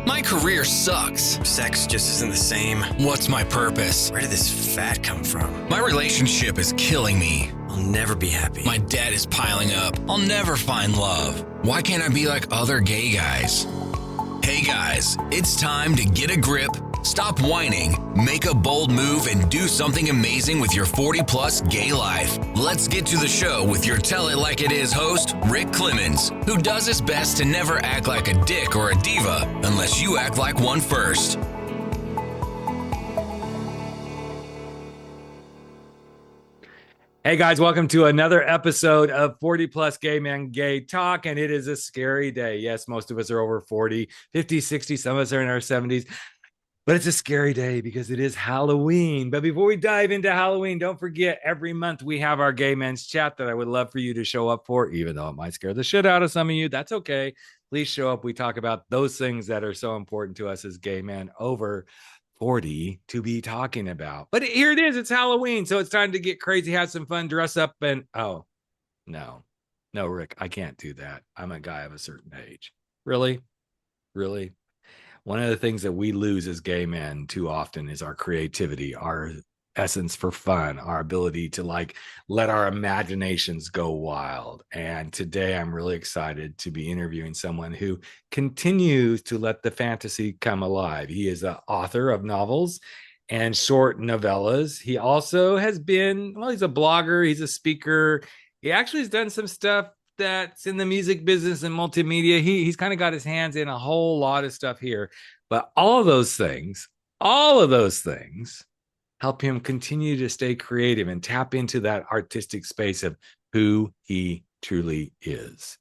My career sucks. Sex just isn't the same. What's my purpose? Where did this fat come from? My relationship is killing me. I'll never be happy. My debt is piling up. I'll never find love. Why can't I be like other gay guys? Hey guys, it's time to get a grip, stop whining, make a bold move, and do something amazing with your 40-plus gay life. Let's get to the show with your Tell It Like It Is host, Rick Clemons, who does his best to never act like a dick or a diva unless you act like one first. Hey guys, welcome to another episode of 40 Plus Gay Men Gay Talk, and it is a scary day. Yes, most of us are over 40, 50, 60, some of us are in our 70s, but it's a scary day because it is Halloween. But before we dive into Halloween, don't forget every month we have our Gay Men's Chat that I would love for you to show up for, even though it might scare the shit out of some of you. That's okay. Please show up. We talk about those things that are so important to us as gay men over 40 to be talking about. But here it is. It's Halloween. So it's time to get crazy, have some fun, dress up. And oh, no, Rick, I can't do that. I'm a guy of a certain age. Really? One of the things that we lose as gay men too often is our creativity, our essence for fun, our ability to let our imaginations go wild. And today I'm really excited to be interviewing someone who continues to let the fantasy come alive. He is an author of novels and short novellas. He also has been, he's a blogger, he's a speaker. He actually has done some stuff that's in the music business and multimedia. He's kind of got his hands in a whole lot of stuff here. But all of those things help him continue to stay creative and tap into that artistic space of who he truly is.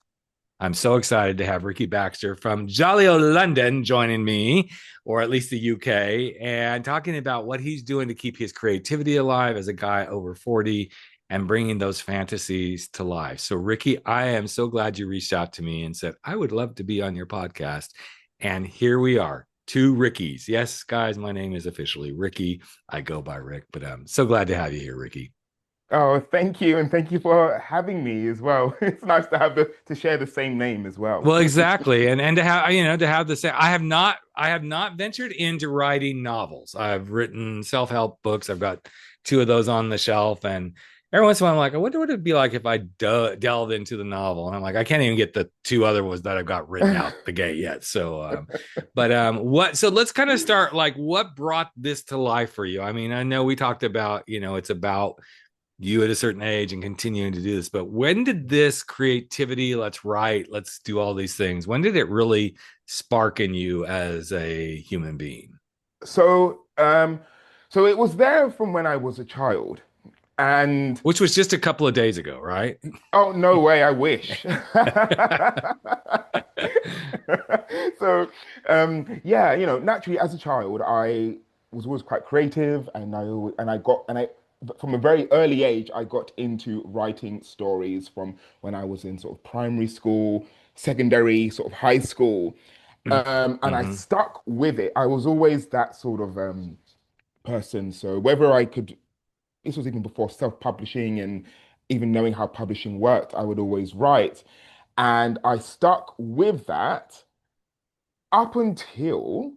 I'm so excited to have Ricky Baxter from jolly old London joining me, or at least the UK, and talking about what he's doing to keep his creativity alive as a guy over 40 and bringing those fantasies to life. So Ricky, I am so glad you reached out to me and said, I would love to be on your podcast. And here we are. Two Rickies. Yes, guys, my name is officially Ricky. I go by Rick, but I'm so glad to have you here, Ricky. Oh, thank you. And thank you for having me as well. It's nice to have to share the same name as well. Well, exactly. And to have the same, I have not ventured into writing novels. I've written self-help books. I've got two of those on the shelf, and every once in a while, I'm like, I wonder what it'd be like if I delved into the novel. And I'm like, I can't even get the two other ones that I've got written out the gate yet. So, so let's kind of start, what brought this to life for you? I mean, I know we talked about, it's about you at a certain age and continuing to do this, but when did this creativity, let's write, let's do all these things, when did it really spark in you as a human being? So it was there from when I was a child. And which was just a couple of days ago, right? Oh, no way, I wish. So naturally as a child I was always quite creative, and I from a very early age I got into writing stories from when I was in sort of primary school, secondary, sort of high school. And I stuck with it. I was always that sort of person. So whether I could, this was even before self-publishing and even knowing how publishing worked, I would always write. And I stuck with that up until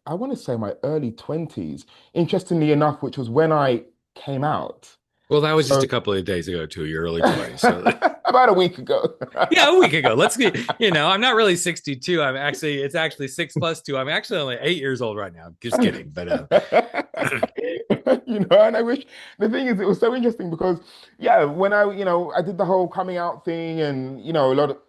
I want to say my early 20s, interestingly enough, which was when I came out. Well, that was just a couple of days ago to your early 20s. So. About a week ago. Yeah, a week ago. Let's get, I'm not really 62. It's actually 6 plus 2. I'm actually only 8 years old right now. Just kidding. But and I wish, the thing is, it was so interesting because when I did the whole coming out thing, and a lot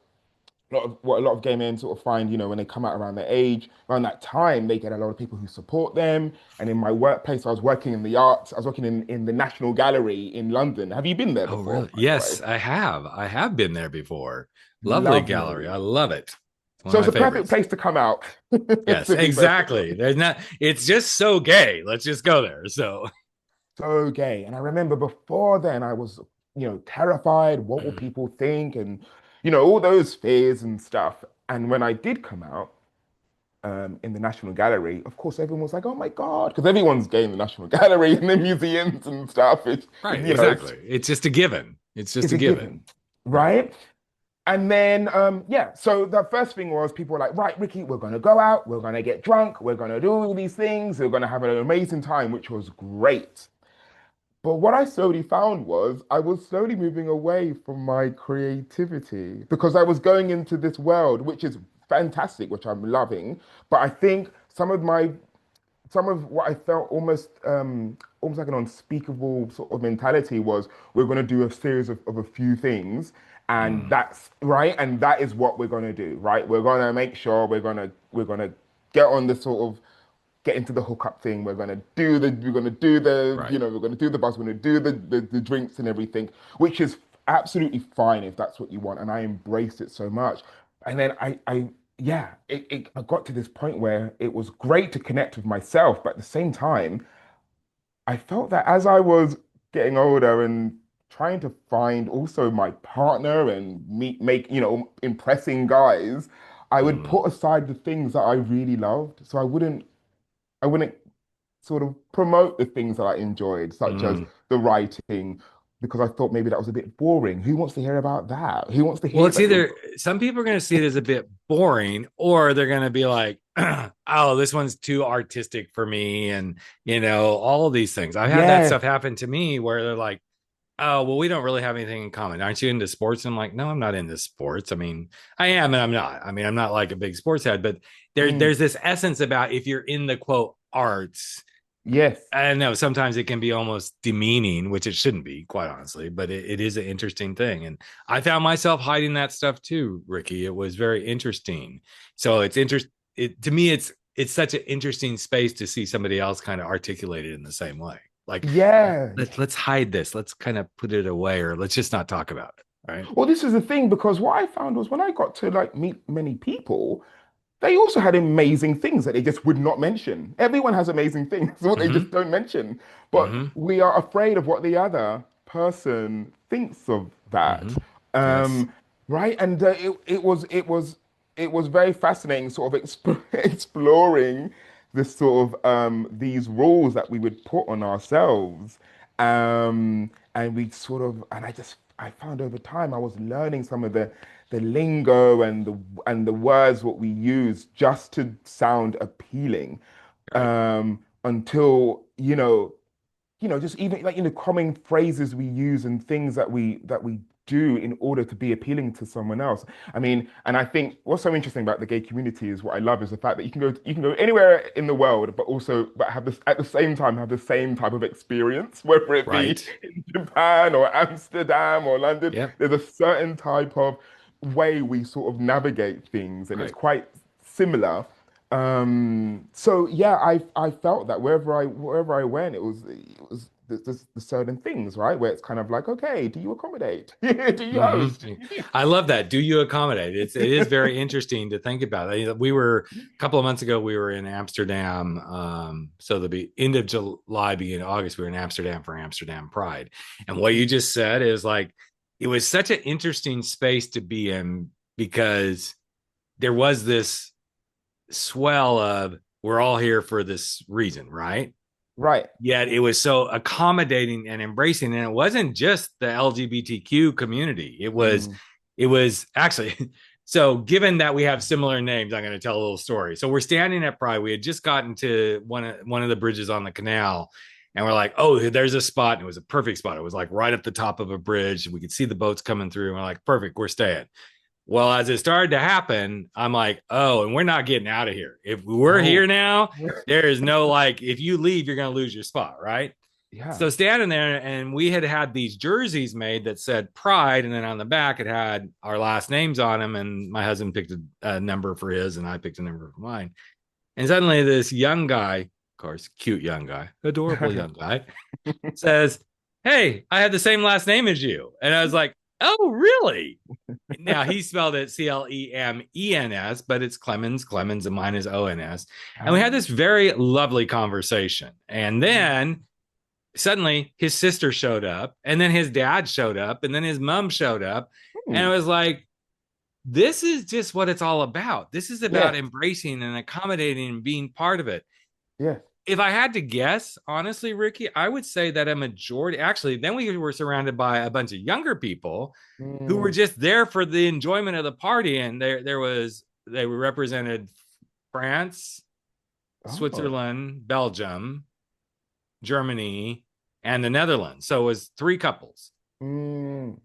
of gay men sort of find, when they come out around their age, around that time, they get a lot of people who support them. And in my workplace, I was working in the arts. I was working in the National Gallery in London. Have you been there before? Oh, really? Yes, I have. I have been there before. Lovely gallery. I love it. So it's a perfect place to come out. Yes, exactly. It's just so gay. Let's just go there. So gay. And I remember before then I was, terrified. What will people think? And all those fears and stuff. And when I did come out in the National Gallery, of course, everyone was like, oh my God, because everyone's gay in the National Gallery and the museums and stuff. Right, exactly. It's just a given. It's just a given. Right? And then, so the first thing was people were like, right, Ricky, we're going to go out, we're going to get drunk, we're going to do all these things, we're going to have an amazing time, which was great. But what I slowly found was I was slowly moving away from my creativity because I was going into this world, which is fantastic, which I'm loving. But I think some of what I felt almost like an unspeakable sort of mentality was we're going to do a series of a few things, and Mm, that's right, and that is what we're going to do, right? We're going to make sure we're going to get on the sort of get into the hookup thing. right. We're going to do the buzz, we're going to do the drinks and everything, which is absolutely fine if that's what you want. And I embraced it so much. And then I got to this point where it was great to connect with myself, but at the same time, I felt that as I was getting older and trying to find also my partner and impressing guys, I would Mm, put aside the things that I really loved. So I wouldn't sort of promote the things that I enjoyed, such as mm. the writing, because I thought maybe that was a bit boring. Who wants to hear about that? Who wants to Well, hear it's that you're either some people are going to see it as a bit boring, or they're going to be like, oh, this one's too artistic for me. And, all of these things. I've had that Yes. stuff happen to me where they're like, oh, well, we don't really have anything in common. Aren't you into sports? And I'm like, no, I'm not into sports. I mean, I am and I'm not. I mean, I'm not like a big sports head, but Mm, there's this essence about if you're in the quote arts. yes. I don't know. Sometimes it can be almost demeaning, which it shouldn't be, quite honestly, but it is an interesting thing. And I found myself hiding that stuff too, Ricky. It was very interesting. So it's interest. It to me, it's such an interesting space to see somebody else kind of articulate it in the same way. Like Yeah. let's hide this. Let's kind of put it away, or let's just not talk about it. Right. Well, this is the thing because what I found was when I got to like meet many people, they also had amazing things that they just would not mention. Everyone has amazing things, what they Mm-hmm. just don't mention. But Mm-hmm. we are afraid of what the other person thinks of that. Mm-hmm. Yes. Um, right? And it was very fascinating, sort of exploring this sort of these rules that we would put on ourselves. And we sort of, and I found over time I was learning some of the lingo and the words what we use just to sound appealing, Right. until just even like common phrases we use and things that we do in order to be appealing to someone else. I mean, and I think what's so interesting about the gay community is what I love is the fact that you can go anywhere in the world, but have this at the same time have the same type of experience, whether it be Right. in Japan or Amsterdam or London. Yep. There's a certain type of way we sort of navigate things, and it's Right. quite similar. So yeah, I felt that wherever I went, it was the certain things, right? Where it's kind of like, okay, do you accommodate? Do you host? Mm-hmm. I love that. Do you accommodate? It is very interesting to think about. We were a couple of months ago. We were in Amsterdam. So the end of July, beginning of August, we were in Amsterdam for Amsterdam Pride. And what you just said is like it was such an interesting space to be in because there was this swell of we're all here for this reason, right? Right. Yet it was so accommodating and embracing, and it wasn't just the LGBTQ community. Mm, It was actually so. Given that we have similar names, I'm going to tell a little story. So we're standing at Pride. We had just gotten to one of the bridges on the canal, and we're like, oh, there's a spot. And it was a perfect spot. It was like right at the top of a bridge. We could see the boats coming through. And we're like, perfect, we're staying. Well, as it started to happen, I'm like, oh, and we're not getting out of here. If we're oh, here now, there is no like, if you leave, you're going to lose your spot, right? yeah. So standing there, and we had these jerseys made that said Pride, and then on the back it had our last names on them. And my husband picked a number for his, and I picked a number for mine. And suddenly, this young guy, of course, cute young guy, adorable young guy, says, "Hey, I have the same last name as you," and I was like, "Oh, really?" Now he spelled it Clemens, but it's Clemens, and mine is ONS. And we had Ah, this very lovely conversation. And then suddenly his sister showed up, and then his dad showed up, and then his mom showed up. And it ooh, was like, this is just what it's all about. This is about yes, embracing and accommodating and being part of it. yes, if I had to guess, honestly, Ricky, I would say that a majority, actually, then we were surrounded by a bunch of younger people who were Mm. just there for the enjoyment of the party. And they represented France, Oh. Switzerland, Belgium, Germany, and the Netherlands. So it was Mm.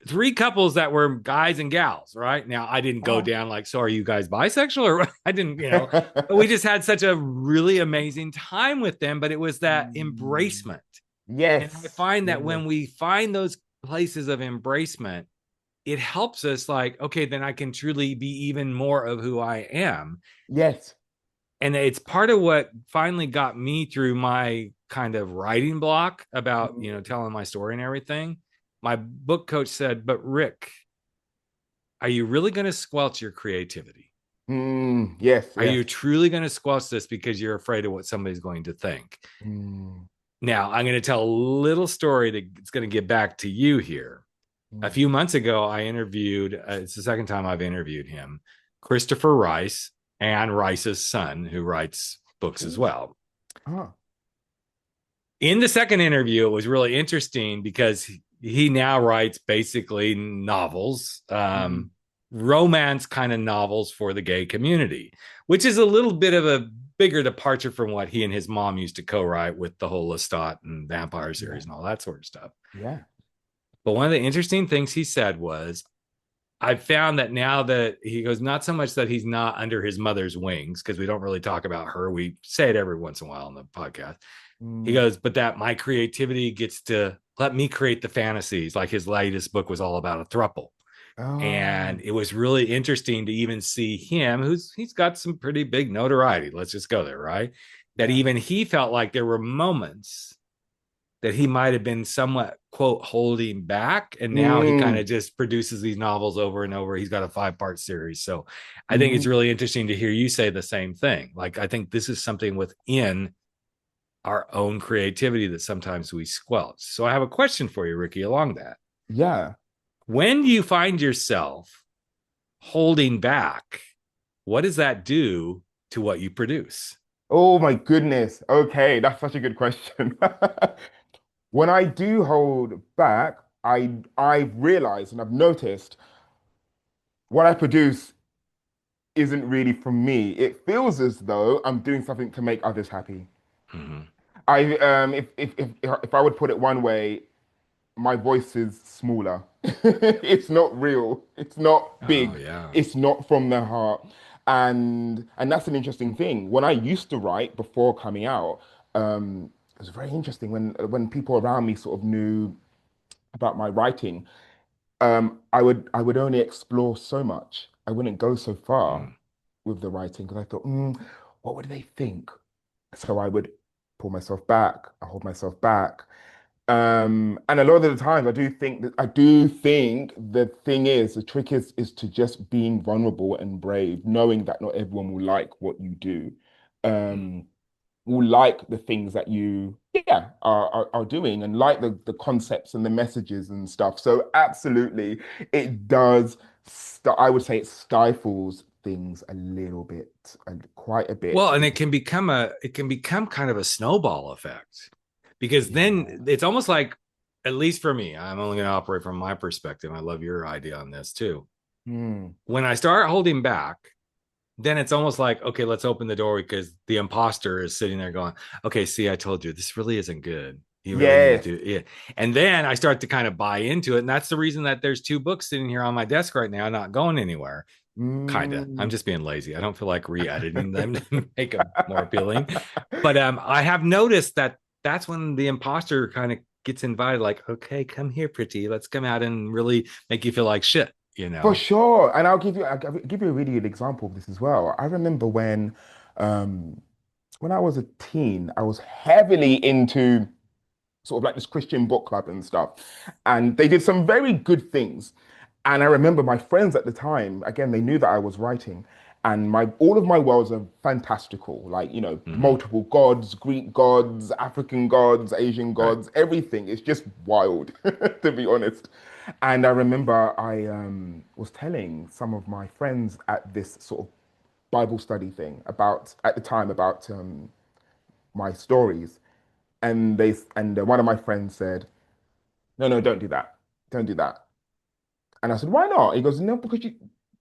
three couples that were guys and gals, right? Now I didn't go Ah. down like, so are you guys bisexual? Or I didn't, but we just had such a really amazing time with them. But it was that Mm. embracement. And I Yes. find that Yes. when we find those places of embracement, it helps us like, okay, then I can truly be even more of who I am. Yes. And it's part of what finally got me through my kind of writing block about, Mm. telling my story and everything. My book coach said, but Rick, are you really going to squelch your creativity? Mm. Yes. Are you Yes. truly going to squelch this because you're afraid of what somebody's going to think? Mm. Now, I'm going to tell a little story that's going to get back to you here. A Mm. few months ago, I interviewed, it's the second time I've interviewed him, Christopher Rice, Anne Rice's son, who writes books as Ooh. well. Ah. In the second interview, it was really interesting because he now writes basically novels, Mm. romance kind of novels for the gay community, which is a little bit of a bigger departure from what he and his mom used to co-write with the whole Lestat and Vampire Yeah. series and all that sort of stuff. Yeah. But one of the interesting things he said was, I found that now that he goes, not so much that he's not under his mother's wings, because we don't really talk about her. We say it every once in a while on the podcast. He Mm. goes, but that my creativity gets to let me create the fantasies. Like his latest book was all about a throuple. Oh. And it was really interesting to even see him, he's got some pretty big notoriety. Let's just go there, right? That Yeah. even he felt like there were moments that he might have been somewhat quote holding back, and now he kind Mm. of just produces these novels over and over. He's got a 5-part series. So I think it's Mm. really interesting to hear you say the same thing. Like, I think this is something within our own creativity that sometimes we squelch. So I have a question for you, Ricky, along that. Yeah. When you find yourself holding back, what does that do to what you produce? Oh my goodness. Okay, that's such a good question. When I do hold back, I've realized and I've noticed what I produce isn't really from me. It feels as though I'm doing something to make others happy. Mm-hmm. I if I would put it one way, my voice is smaller. It's not real. It's not Oh, big. yeah. It's not from the heart. And that's an interesting thing. When I used to write before coming out, it was very interesting when people around me sort of knew about my writing. I would only explore so much. I wouldn't go so far Mm. with the writing because I thought, what would they think? So I would pull myself back. I hold myself back. And a lot of the times I do think the thing is the trick is to just being vulnerable and brave, knowing that not everyone will like what you do. Mm. Um, will like the things that you are doing and like the concepts and the messages and stuff. So absolutely it does I would say it stifles things a little bit and quite a bit. Well, and it can become kind of a snowball effect, because Yeah. then it's almost like, at least for me, I'm only going to operate from my perspective. I love your idea on this too. Hmm. When I start holding back, then it's almost like, okay, let's open the door, because the imposter is sitting there going, okay, see, I told you this really isn't good. You really need to Yes. do it. Yeah. And then I start to kind of buy into it. And that's the reason that there's 2 books sitting here on my desk right now, not going anywhere. Kind of. I'm Mm. just being lazy. I don't feel like re-editing them to make them more appealing. But I have noticed that that's when the imposter kind of gets invited, like, okay, come here, pretty. Let's come out and really make you feel like shit, you For know? sure. And I'll give you a really good example of this as well. I remember um when I was a teen, I was heavily into sort of like this Christian book club and stuff. And they did some very good things. And I remember my friends at the time, again, they knew that I was writing. And my all of my worlds are fantastical, like, Mm-hmm. multiple gods, Greek gods, African gods, Asian Right. gods, everything. It's just wild, to be honest. And I remember I was telling some of my friends at this sort of Bible study thing about, at the time, about my stories. And one of my friends said, no, no, don't do that. Don't do that. And I said, why not? He goes, no, because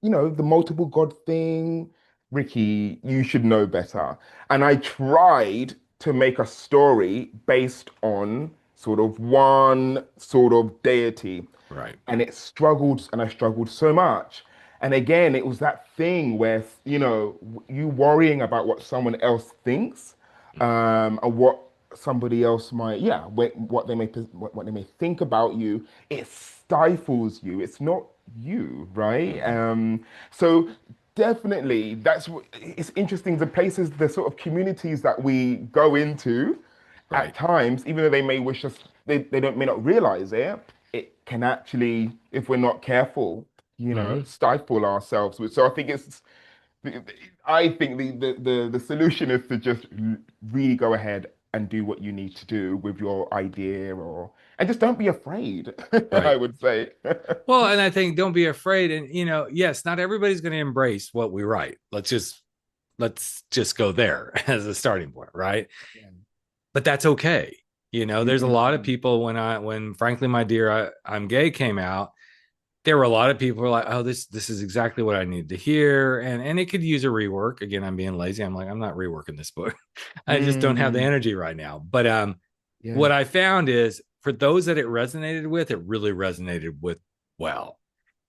the multiple God thing, Ricky, you should know better. And I tried to make a story based on sort of one sort of deity. Right. And it struggled, and I struggled so much. And again, it was that thing where, you worrying about what someone else thinks, and what somebody else might, yeah, what they may think about you. It stifles you. It's not you, right? Mhm. So definitely, it's interesting. The sort of communities that we go into at Right. times, even though they may wish us, they don't may not realize it, it can actually, if we're not careful, Hmm. stifle ourselves. So I think the solution is to just really go ahead and do what you need to do with your idea, and just don't be afraid, I Right. would say. Well, and I think don't be afraid. And yes, not everybody's going to embrace what we write. Let's just go there as a starting point, right? But that's okay. There's a lot of Mm, people when frankly, my dear, I'm gay came out. There were a lot of people who were like, oh, this is exactly what I need to hear, and it could use a rework. Again, I'm being lazy. I'm like, I'm not reworking this book. I just don't have the mm, energy right now. But yeah. what I found is for those that it resonated with, it really resonated with well.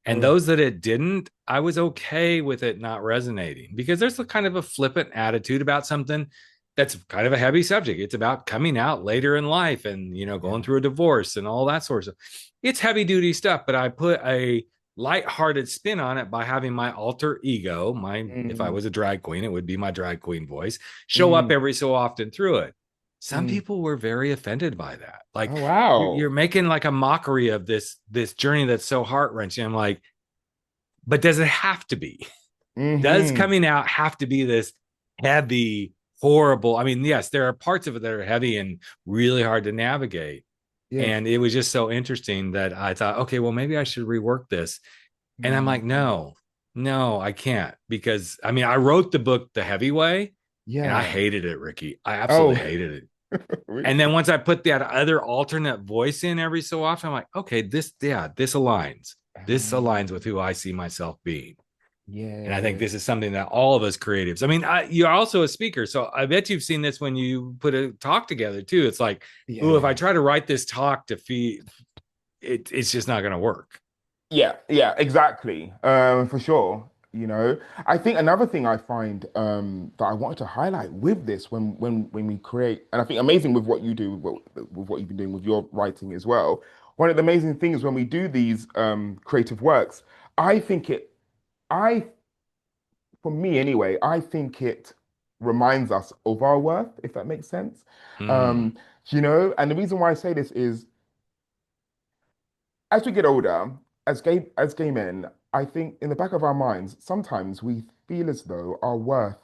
And Oh, those that it didn't, I was okay with it not resonating because there's a kind of a flippant attitude about something that's kind of a heavy subject. It's about coming out later in life and, going yeah. through a divorce and all that sort of stuff. It's heavy duty stuff, but I put a lighthearted spin on it by having my alter ego, if I Mm, was a drag queen, it would be my drag queen voice, show up mm, every so often through it. Some mm. people were very offended by that. Like Oh, you're wow. making like a mockery of this journey that's so heart-wrenching. I'm like, but does it have to be? Does Hmm. coming out have to be this heavy, horrible? I mean, yes, there are parts of it that are heavy and really hard to navigate. Yes. And it was just so interesting that I thought, okay, well, maybe I should rework this. And I'm like, Mm, no, I can't. Because I mean, I wrote the book the heavy way and I yeah. hated it, Ricky. I absolutely Oh, hated it. And really? then once I put that other alternate voice in every so often, I'm like, okay, this aligns. This aligns with who I see myself being. And I think Yeah. this is something that all of us creatives, I mean, you're also a speaker. So I bet you've seen this when you put a talk together too. It's like, ooh, if I Yeah. try to write this talk to feed it, it's just not going to work. Yeah, yeah, exactly. For sure. I think another thing I find that I wanted to highlight with this when we create, and I think amazing with what you do, with what you've been doing with your writing as well. One of the amazing things when we do these creative works, I think I, for me anyway, I think it reminds us of our worth, if that makes sense. Mm, Um, and the reason why I say this is as we get older, as gay men, I think in the back of our minds, sometimes we feel as though our worth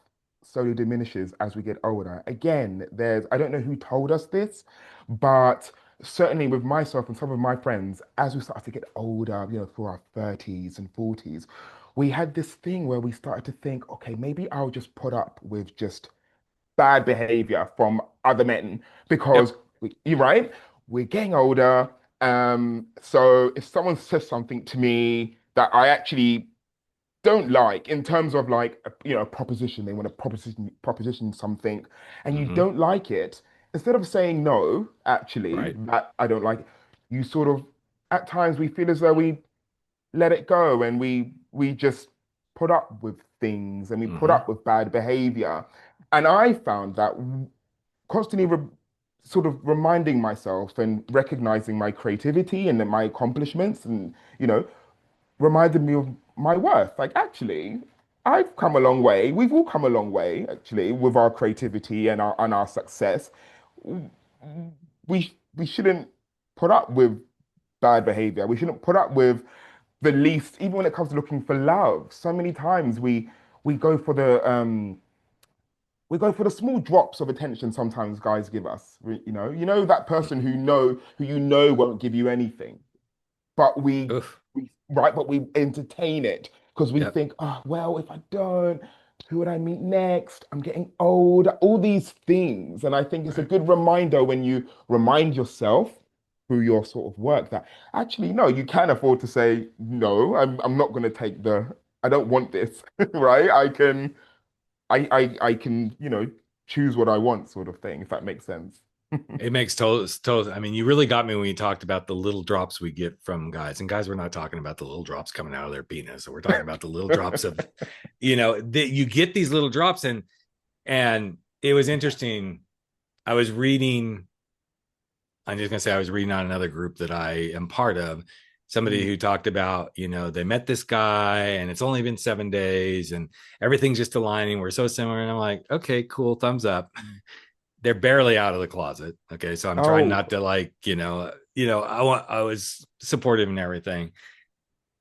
slowly diminishes as we get older. Again, I don't know who told us this, but certainly with myself and some of my friends, as we started to get older, through our 30s and 40s, we had this thing where we started to think, okay, maybe I'll just put up with just bad behavior from other men because yep. you're right, we're getting older. So if someone says something to me that I actually don't like in terms of like a proposition, they want to proposition something, and you Hmm. don't like it, instead of saying no, actually, Right. that I don't like it, you sort of at times we feel as though we let it go and we just put up with things and we put Hmm. up with bad behavior. And I found that constantly sort of reminding myself and recognizing my creativity and then my accomplishments and reminded me of my worth. Like actually, I've come a long way. We've all come a long way actually with our creativity and our success. We shouldn't put up with bad behavior. We shouldn't put up with the least, even when it comes to looking for love. So many times we go for the small drops of attention sometimes guys give us. That person who won't give you anything, but Oof. we right, but we entertain it because we Yep. think, oh well, if I don't. who would I meet next? I'm getting old, all these things. And I think it's a Right. good reminder when you remind yourself through your sort of work that actually, no, you can afford to say, no, I'm not going to take I don't want this, right? I can, choose what I want sort of thing, if that makes sense. It makes total. I mean, you really got me when you talked about the little drops we get from guys. And guys, we're not talking about the little drops coming out of their penis. So we're talking about the little drops of, that you get these little drops. And it was interesting. I was reading, I'm just gonna say I was reading on another group that I am part of, somebody Mm. who talked about, they met this guy and it's only been 7 days and everything's just aligning. We're so similar. And I'm like, okay, cool, thumbs up. They're barely out of the closet. Okay. So I'm trying Oh, not to I was supportive and everything.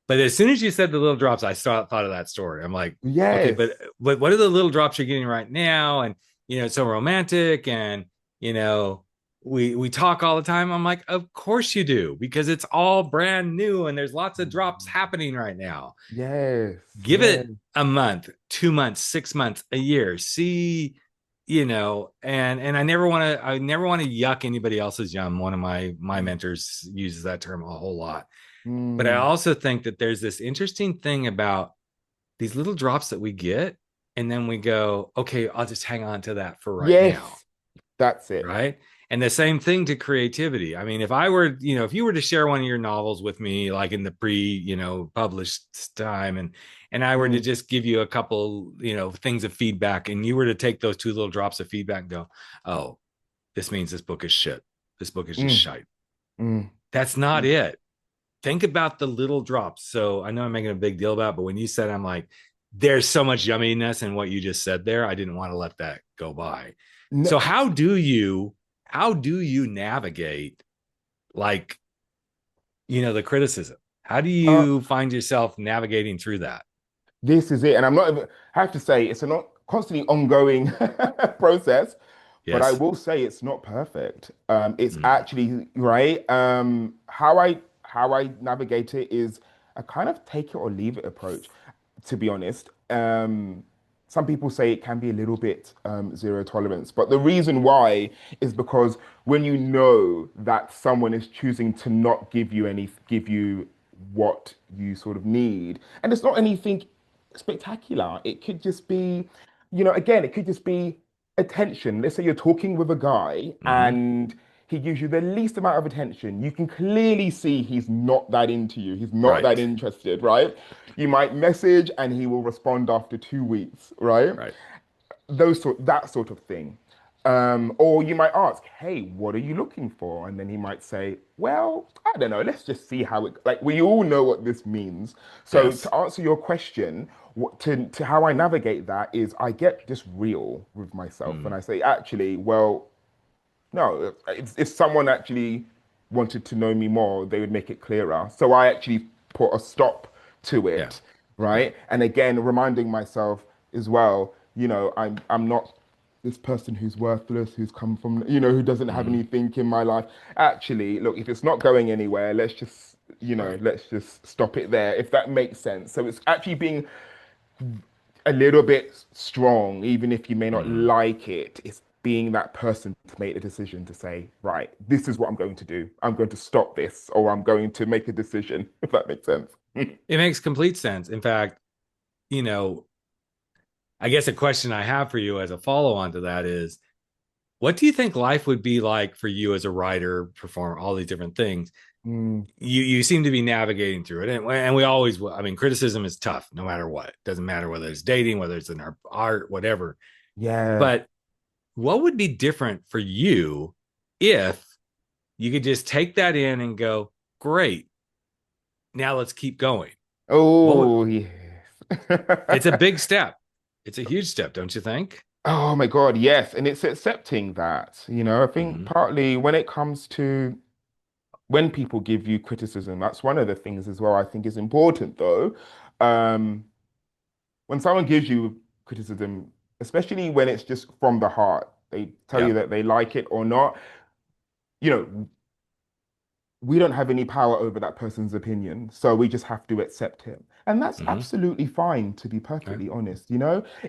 But as soon as you said the little drops, I thought of that story. I'm like, okay, yes. but what are the little drops you're getting right now? And it's so romantic, and you know, we talk all the time. I'm like, of course you do, because it's all brand new and there's lots of drops happening right now. Yes. Give Yes. it a month, 2 months, 6 months, a year. See, and I never want to yuck anybody else's yum. One of my mentors uses that term a whole lot. But I Mm. also think that there's this interesting thing about these little drops that we get, and then we go, okay, I'll just hang on to that for right now. Yes. That's it. Right. And the same thing to creativity. I mean, if you were to share one of your novels with me, like in the published time, and I were to Mm. just give you a couple, things of feedback, and you were to take those two little drops of feedback and go, oh, this means this book is shit. This book is just Mm. shite. Mm. That's not Mm. it. Think about the little drops. So I know I'm making a big deal about it, but when you said, I'm like, there's so much yumminess in what you just said there. I didn't want to let that go by. No, So how do you navigate, like, the criticism? How do uh, you find yourself navigating through that? this is it. And I'm not even, I have to say, it's a not constantly ongoing process, but I Yes. will say it's not perfect. It's Mm. actually right. How I navigate it is a kind of take it or leave it approach, to be honest. Some people say it can be a little bit zero tolerance, but the reason why is because when you know that someone is choosing to not give you what you sort of need, and it's not anything spectacular. It could just be, again, it could just be attention. Let's say you're talking with a guy Hmm. and he gives you the least amount of attention. You can clearly see he's not that into you. He's not that Right. interested, right? You might message and he will respond after 2 weeks, right? Right. That sort of thing. Or you might ask, hey, what are you looking for? And then he might say, well, I don't know, let's just see how it, like, we all know what this means. So Yes. to answer your question, to how I navigate that is I get just real with myself and Mm. I say, actually, well, no, if someone actually wanted to know me more, they would make it clearer. So I actually put a stop to Yeah. it, Yeah. right? And again, reminding myself as well, I'm not this person who's worthless, who's come from, who doesn't have Hmm. anything in my life. Actually, look, if it's not going anywhere, Right. let's just stop it there, if that makes sense. So it's actually being a little bit strong, even if you may not Hmm. like it. It's being that person to make the decision to say, right, this is what I'm going to do. I'm going to stop this, or I'm going to make a decision, if that makes sense. It makes complete sense. In fact, you know, I guess a question I have for you as a follow on to that is, what do you think life would be like for you as a writer, performer, all these different things? Mm, You seem to be navigating through it, and we always will. I mean, criticism is tough, no matter what. It doesn't matter whether it's dating, whether it's in our art, whatever. yeah. But what would be different for you if you could just take that in and go, great, now let's keep going? What would, Oh, yes. it's a big step. It's a huge step, don't you think? Oh my God, yes. And it's accepting that, I think Mm-hmm. partly when it comes to when people give you criticism, that's one of the things as well I think is important though. Um, when someone gives you criticism, especially when it's just from the heart, they tell you Yeah. that they like it or not, you know, we don't have any power over that person's opinion. So we just have to accept him. And that's Hmm. absolutely fine, to be Right. perfectly honest.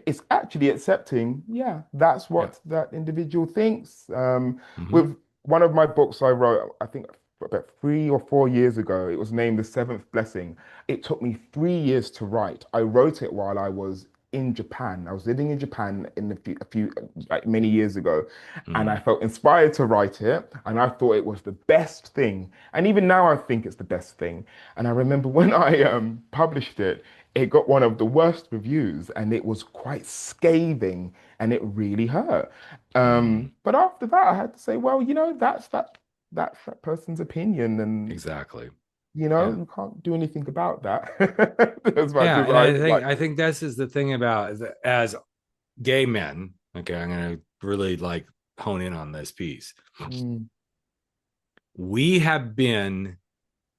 It's actually accepting, yeah, that's Yeah. what that individual thinks. Hmm. With one of my books I wrote, I think about 3 or 4 years ago, it was named The Seventh Blessing. It took me 3 years to write. I wrote it while I was in Japan. I was living in Japan in a few like many years ago, and I Hmm. felt inspired to write it, and I thought it was the best thing. And even now, I think it's the best thing. And I remember when I published it, it got one of the worst reviews, and it was quite scathing, and it really hurt. Hmm. But after that, I had to say, well, that's that person's opinion, and Exactly. you Yeah. can't do anything about that as much Yeah. as And I I would think like I to. think this is the thing about as gay men. Okay, I'm gonna really like hone in on this piece. Mm, We have been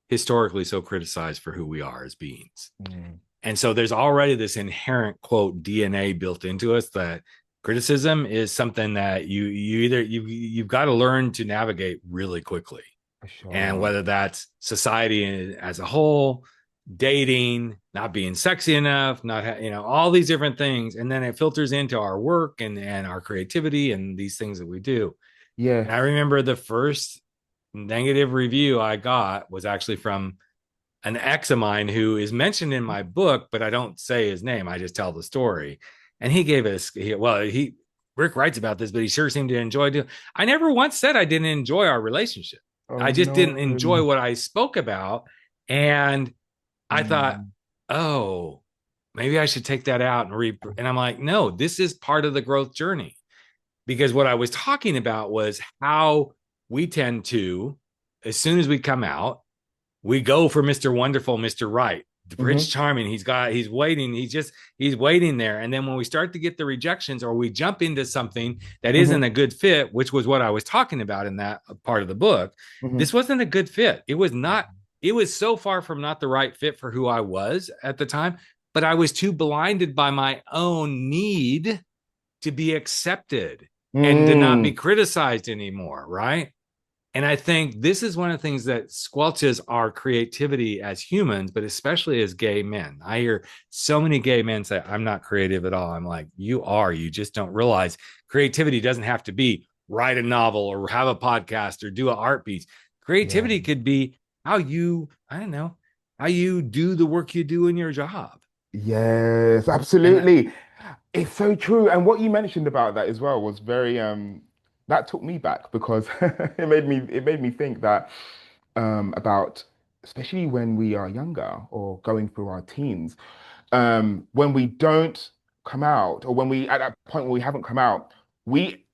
historically so criticized for who we are as beings. mm, And so there's already this inherent quote DNA built into us that criticism is something that you've got to learn to navigate really quickly. for And sure. whether that's society as a whole, dating, not being sexy enough, not all these different things, and then it filters into our work and our creativity and these things that we do. And I Yes. remember the first negative review I got was actually from an ex of mine who is mentioned in my book, but I don't say his name. I just tell the story. And he gave us, Rick writes about this, but he sure seemed to enjoy it. I never once said I didn't enjoy our relationship. I Oh just didn't enjoy no. what I spoke about. And I thought, Mm, oh, maybe I should take that out and And I'm like, no, this is part of the growth journey. Because what I was talking about was how we tend to, as soon as we come out, we go for Mr. Wonderful, Mr. Right, the Prince hmm Charming. He's waiting. He's waiting there. And then when we start to get the rejections or we jump into something that isn't hmm a good fit, which was what I was talking about in that part of the book, hmm this wasn't a good fit. It was not, it was so far from not the right fit for who I was at the time, but I was too blinded by my own need to be accepted and to not be Mm, criticized anymore. Right. And I think this is one of the things that squelches our creativity as humans, but especially as gay men. I hear so many gay men say, I'm not creative at all. I'm like, you are. You just don't realize creativity doesn't have to be write a novel or have a podcast or do an art piece. yeah. Creativity could be how you, I don't know, how you do the work you do in your job. Yes, And absolutely. It's so true. And what you mentioned about that as well was very that took me back because it made me think that about especially when we are younger or going through our teens, when we don't come out or when we at that point when we haven't come out, we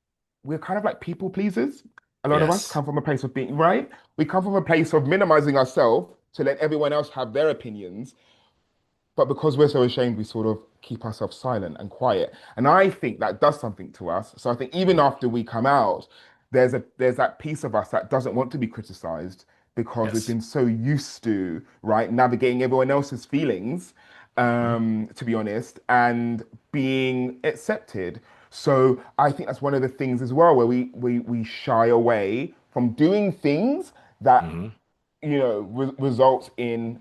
we're kind of like people pleasers. A lot of us yes, come from a place of being right. We come from a place of minimizing ourselves to let everyone else have their opinions, but because we're so ashamed, we sort of keep ourselves silent and quiet. And I think that does something to us. So I think even after we come out, there's that piece of us that doesn't want to be criticized because we've yes. been so used to, right, navigating everyone else's feelings, Mhm. to be honest, and being accepted. So I think that's one of the things as well where we shy away from doing things that Mhm. results in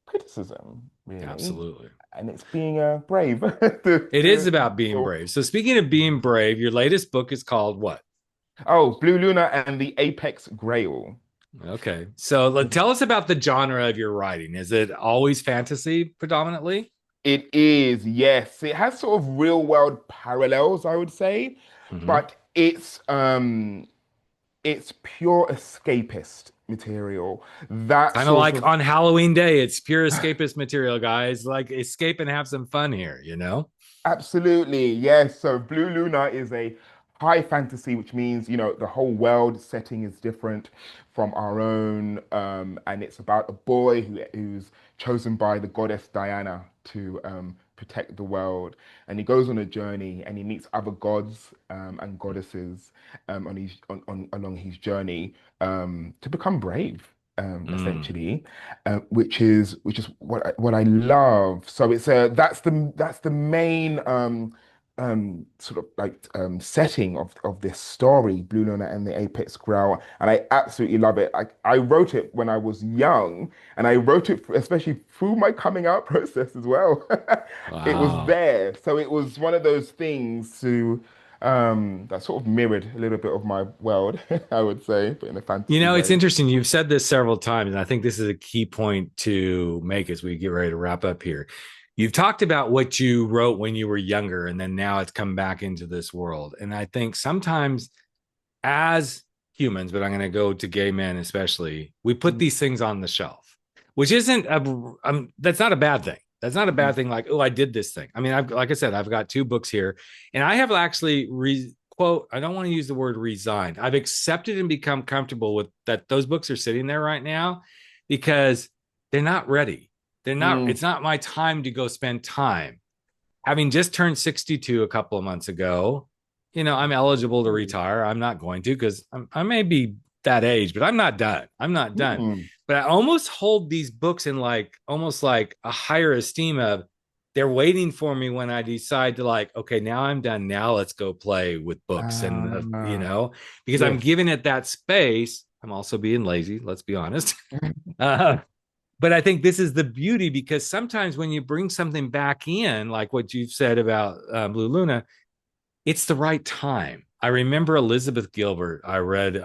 criticism, really. Absolutely. And it's being brave to, It is to about being so, brave. So, speaking of being brave, your latest book is called what? oh, Blue Luna and the Apex Grail. Okay. So tell us about the genre of your writing. Is it always fantasy predominantly? It is, yes. It has sort of real world parallels, I would say, Hmm. but it's pure escapist material. That Kind of sort like of on Halloween Day, it's pure escapist material, guys. Like escape and have some fun here, you know? Absolutely, yes. So Blue Luna is a high fantasy, which means, the whole world setting is different from our own. And it's about a boy who's chosen by the goddess Diana to protect the world. And he goes on a journey and he meets other gods and goddesses along his journey to become brave. Mm, Essentially, which is what I love. So it's that's the main sort of like setting of this story, Blue Luna and the Apex Grail, and I absolutely love it. I wrote it when I was young, and I wrote it especially through my coming out process as well. It was Wow. there, so it was one of those things to that sort of mirrored a little bit of my world, I would say, but in a You fantasy know, it's way. interesting. You've said this several times, and I think this is a key point to make as we get ready to wrap up here. You've talked about what you wrote when you were younger, and then now it's come back into this world. And I think sometimes as humans, but I'm going to go to gay men especially, we put Mm, these things on the shelf, which isn't that's not a bad thing. That's not a bad mm, thing. Like, oh, I did this thing. I mean, like I said, I've got two books here, and I have actually quote. I don't want to use the word resigned. I've accepted and become comfortable with that. Those books are sitting there right now because they're not ready. They're not. mm, It's not my time to go spend time. Having just turned 62 a couple of months ago, I'm eligible to retire. I'm not going to because I may be that age, but I'm not done. I'm not done. mm. But I almost hold these books in like almost like a higher esteem of they're waiting for me when I decide to like, okay, now I'm done. Now let's go play with books. And, Ah, because I'm yes. giving it that space. I'm also being lazy, let's be honest. Uh, but I think this is the beauty because sometimes when you bring something back in, like what you've said about Blue Luna, it's the right time. I remember Elizabeth Gilbert, I read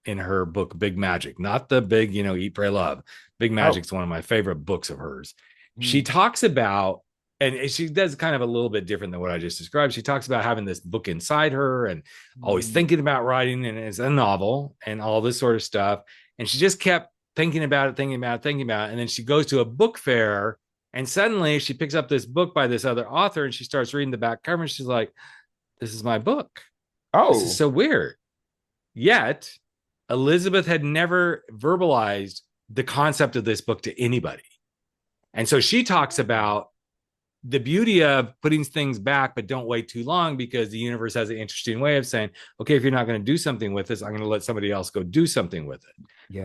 in her book, Big Magic, not the big, Eat, Pray, Love. Big Oh. Magic's one of my favorite books of hers. She Mm, talks about, and she does kind of a little bit different than what I just described. She talks about having this book inside her and always mm. thinking about writing, and it's a novel and all this sort of stuff. And she just kept thinking about it, thinking about it, thinking about it. And then she goes to a book fair and suddenly she picks up this book by this other author and she starts reading the back cover and she's like, this is my book. This is Oh. so weird. Yet, Elizabeth had never verbalized the concept of this book to anybody. And so she talks about the beauty of putting things back, but don't wait too long because the universe has an interesting way of saying, okay, if you're not going to do something with this, I'm going to let somebody else go do something with it.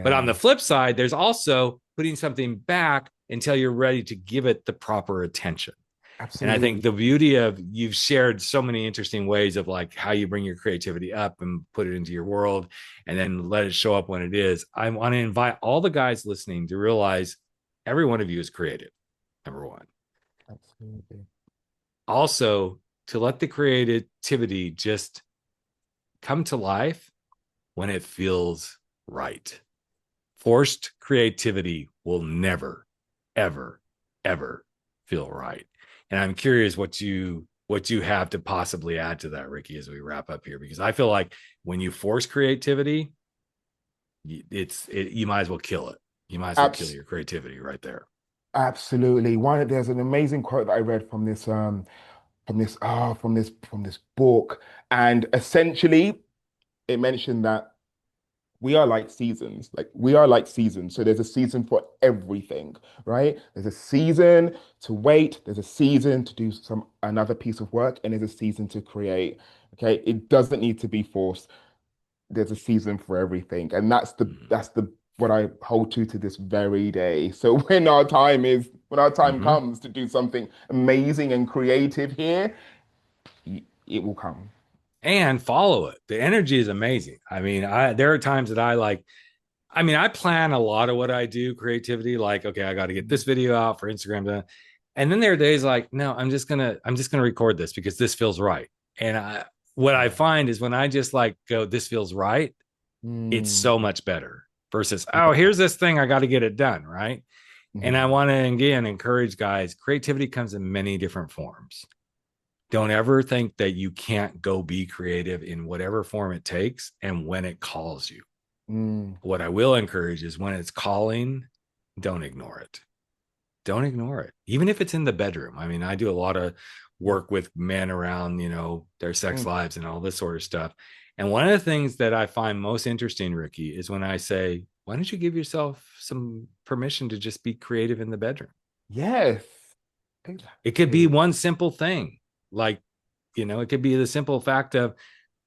But on Yeah, the flip side, there's also putting something back until you're ready to give it the proper attention. And I think absolutely. the beauty of you've shared so many interesting ways of like how you bring your creativity up and put it into your world and then let it show up when it is. I want to invite all the guys listening to realize every one of you is creative, number one. Absolutely. Also, to let the creativity just come to life when it feels right. Forced creativity will never, ever, ever feel right. And I'm curious what you have to possibly add to that, Ricky, as we wrap up here, because I feel like when you force creativity, you might as well kill it. You might as well kill Abs your creativity right there. Absolutely. There's an amazing quote that I read from this book. And essentially it mentioned that we are like seasons. Like we are like seasons. So there's a season for everything, right? There's a season to wait, there's a season to do another piece of work, and there's a season to create. Okay. It doesn't need to be forced. There's a season for everything. And that's the what I hold to this very day. So when our time Mm-hmm. comes to do something amazing and creative here, it will come. And follow it. The energy is amazing. I mean, there are times that I plan a lot of what I do, creativity, like, okay, I got to get this video out for Instagram. And then there are days like, no, I'm just gonna record this because this feels right. And what I find is when I just like go, this feels right, it's Mm, so much better versus, oh, yeah. here's this thing, I got to get it done, right? And I Mhm. want to again encourage guys, creativity comes in many different forms. Don't ever think that you can't go be creative in whatever form it takes and when it calls you. Mm, What I will encourage is when it's calling, don't ignore it. Don't ignore it. Even if it's in the bedroom. I mean, I do a lot of work with men around, their sex mm. lives and all this sort of stuff. And one of the things that I find most interesting, Ricky, is when I say, why don't you give yourself some permission to just be creative in the bedroom? Yes, It could be exactly. one simple thing, like, it could be the simple fact of,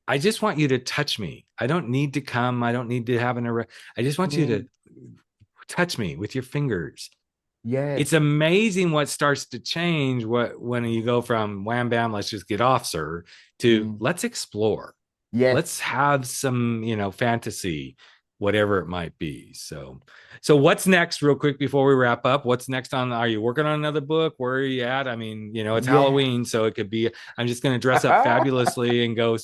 I just want you to touch me. I don't need to come. I don't need to have an erect. I just want you Mm, to touch me with your fingers. It's Yes. amazing what starts to change when you go from wham bam, let's just get off, sir, to Mm. let's explore. Let's Yes. have some, fantasy, whatever it might be. So what's next, real quick before we wrap up? What's next are you working on another book? Where are you at? I mean, it's Yeah. Halloween, so it could be, I'm just going to dress up fabulously and go,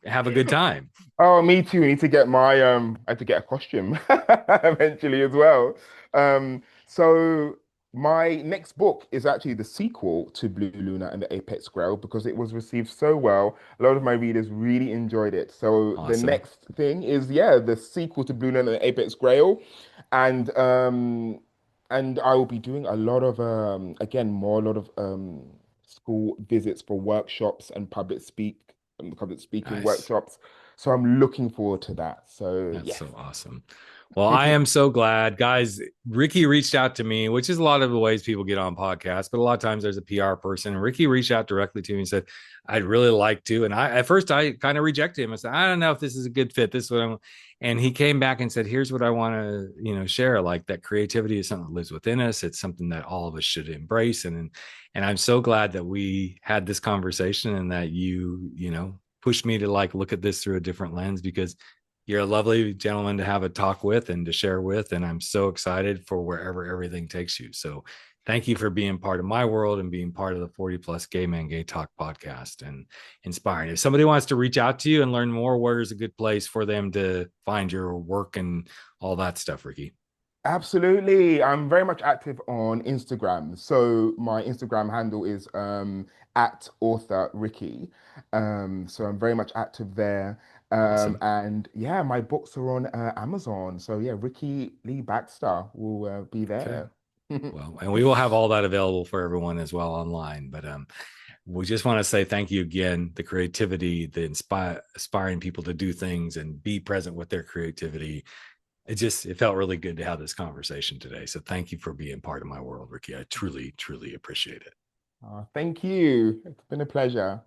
have a good time. Oh, me too. I need to get I have to get a costume eventually as well. So my next book is actually the sequel to Blue Luna and the Apex Grail because it was received so well. A lot of my readers really enjoyed it. So the Awesome. next thing is, yeah, the sequel to Blue Luna and the Apex Grail, and I will be doing a lot of a lot of school visits for workshops and public speaking Nice. workshops. So I'm looking forward to that. So That's yes. so awesome. Well, I am so glad, guys. Ricky reached out to me, which is a lot of the ways people get on podcasts, but a lot of times there's a PR person. And Ricky reached out directly to me and said, I'd really like to. And at first I kind of rejected him. I said, I don't know if this is a good fit. This is what I'm. And he came back and said, here's what I want to, share. Like, that creativity is something that lives within us. It's something that all of us should embrace. And I'm so glad that we had this conversation and that you pushed me to look at this through a different lens, because you're a lovely gentleman to have a talk with and to share with. And I'm so excited for wherever everything takes you. So thank you for being part of my world and being part of the 40 Plus Gay Man Gay Talk podcast and inspiring. If somebody wants to reach out to you and learn more, where's a good place for them to find your work and all that stuff, Ricky? Absolutely. I'm very much active on Instagram. So my Instagram handle is at author Ricky. So I'm very much active there. Awesome. And yeah, my books are on Amazon. So yeah, Ricky Lee Baxter will be Okay. there. Well, and we will have all that available for everyone as well online. But we just want to say thank you again. The creativity, the inspiring people to do things and be present with their creativity. It felt really good to have this conversation today. So thank you for being part of my world, Ricky. I truly, truly appreciate it. Thank you. It's been a pleasure.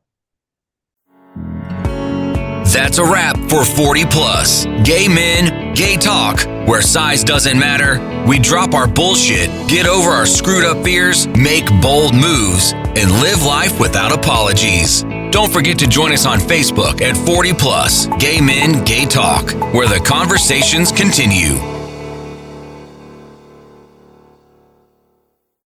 That's a wrap for 40 Plus. Gay men, gay talk, where size doesn't matter. We drop our bullshit, get over our screwed up fears, make bold moves, and live life without apologies. Don't forget to join us on Facebook at 40 Plus Gay Men, Gay Talk, where the conversations continue.